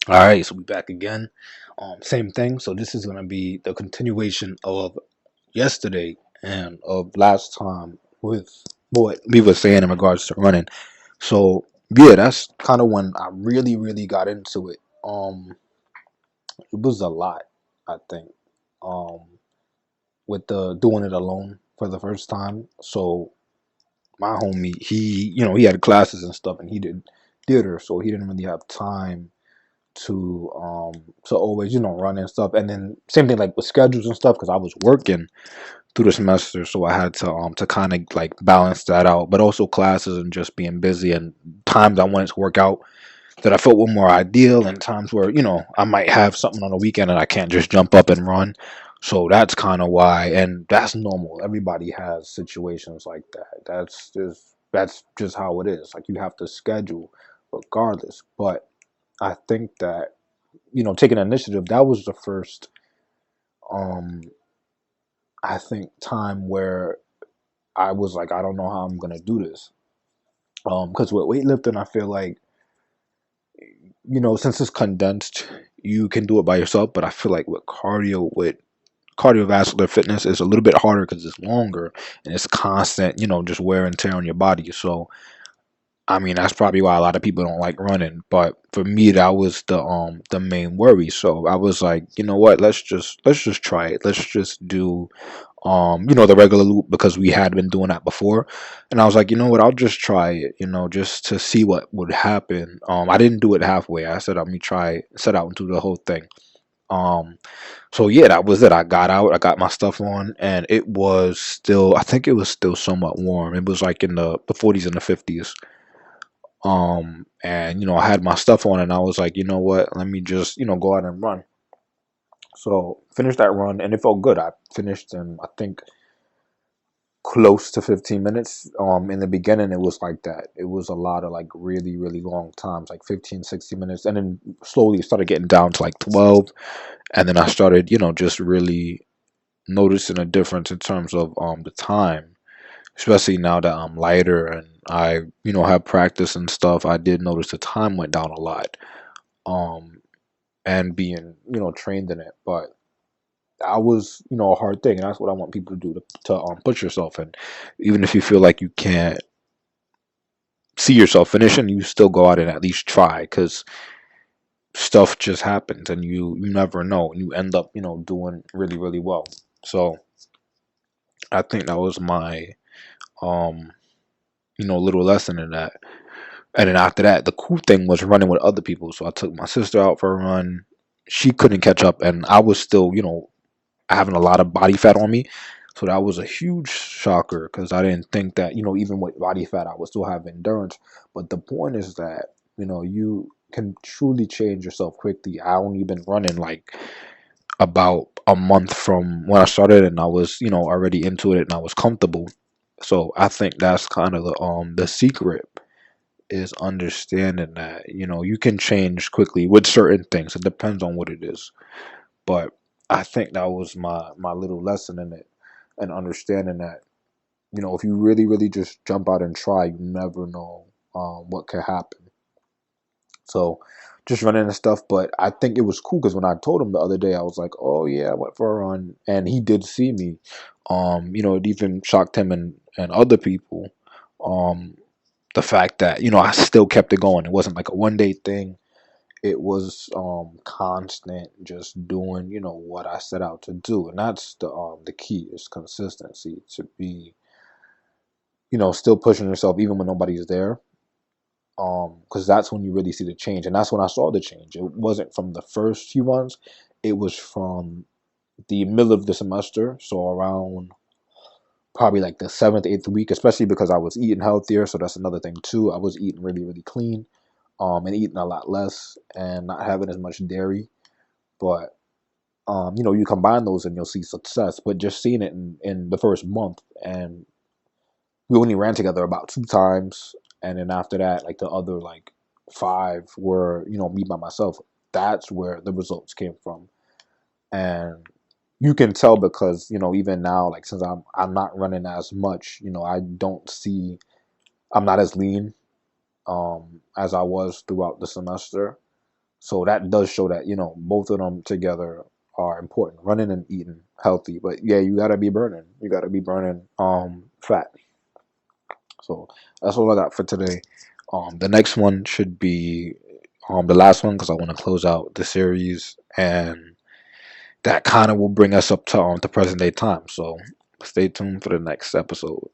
All right, so we back again. Same thing. So this is gonna be the continuation of yesterday and of last time with what we were saying in regards to running. So yeah, that's kind of when I really got into it. It was a lot, I think. Um, with the doing it alone for the first time. So my homie, he had classes and stuff, and he did theater, so he didn't really have time to always run and stuff. And then same thing like with schedules and stuff, because I was working through the semester, so I had to kind of like balance that out, but also classes and just being busy, and times I wanted to work out that I felt were more ideal, and times where I might have something on the weekend and I can't just jump up and run. So that's kind of why, and that's normal. Everybody has situations like that. That's just how it is. Like, you have to schedule regardless. But I think that taking initiative, that was the first, um, I think, time where I was like, I don't know how I'm gonna do this. Because with weightlifting, I feel like, since it's condensed, you can do it by yourself. But I feel like with cardiovascular fitness, is a little bit harder because it's longer and it's constant, just wear and tear on your body. So I mean, that's probably why a lot of people don't like running. But for me, that was the main worry. So I was like, you know what? Let's just try it. Let's just do the regular loop, because we had been doing that before. And I was like, you know what? I'll just try it. Just to see what would happen. I didn't do it halfway. I said, let me try, set out and do the whole thing. Um, so yeah, that was it. I got out. I got my stuff on, and it was still. I think it was still somewhat warm. It was like in the 40s and the 50s. And I had my stuff on, and I was like, you know what, let me just go out and run. So finished that run, and it felt good. I finished in, I think, close to 15 minutes. In the beginning, it was like that. It was a lot of like really long times, like 15, 60 minutes, and then slowly it started getting down to like 12. And then I started just really noticing a difference in terms of the time, especially now that I'm lighter and I have practice and stuff. I did notice the time went down a lot, um and being trained in it. But that was a hard thing, and that's what I want people to do, to push yourself. And even if you feel like you can't see yourself finishing, you still go out and at least try, because stuff just happens, and you never know, and you end up doing really well. So I think that was my um little lesson in that. And then after that, the cool thing was running with other people. So I took my sister out for a run. She couldn't catch up, and I was still, having a lot of body fat on me. So that was a huge shocker, because I didn't think that, even with body fat, I would still have endurance. But the point is that, you can truly change yourself quickly. I only been running like about a month from when I started, and I was, already into it, and I was comfortable. So I think that's kind of the secret, is understanding that you can change quickly with certain things. It depends on what it is. But I think that was my little lesson in it, and understanding that if you really just jump out and try, you never know what could happen. So just running and stuff. But I think it was cool, because when I told him the other day, I was like, oh yeah, I went for a run, and he did see me. It even shocked him and other people. Um, the fact that I still kept it going. It wasn't like a one day thing. It was constant, just doing what I set out to do. And that's the key, is consistency, to be still pushing yourself even when nobody's there. Because that's when you really see the change, and that's when I saw the change. It wasn't from the first few months. It was from the middle of the semester, so around probably like the seventh, eighth week, especially because I was eating healthier. So that's another thing too. I was eating really clean, and eating a lot less, and not having as much dairy. But you combine those and you'll see success. But just seeing it in the first month, and we only ran together about 2 times, and then after that, like the other like five were me by myself. That's where the results came from. And you can tell, because even now, like, since I'm not running as much, I don't see, I'm not as lean as I was throughout the semester. So that does show that, both of them together are important. Running and eating healthy. But yeah, you gotta be burning. You gotta be burning fat. So that's all I got for today. The next one should be the last one because I want to close out the series, and that kind of will bring us up to the present day time. So stay tuned for the next episode.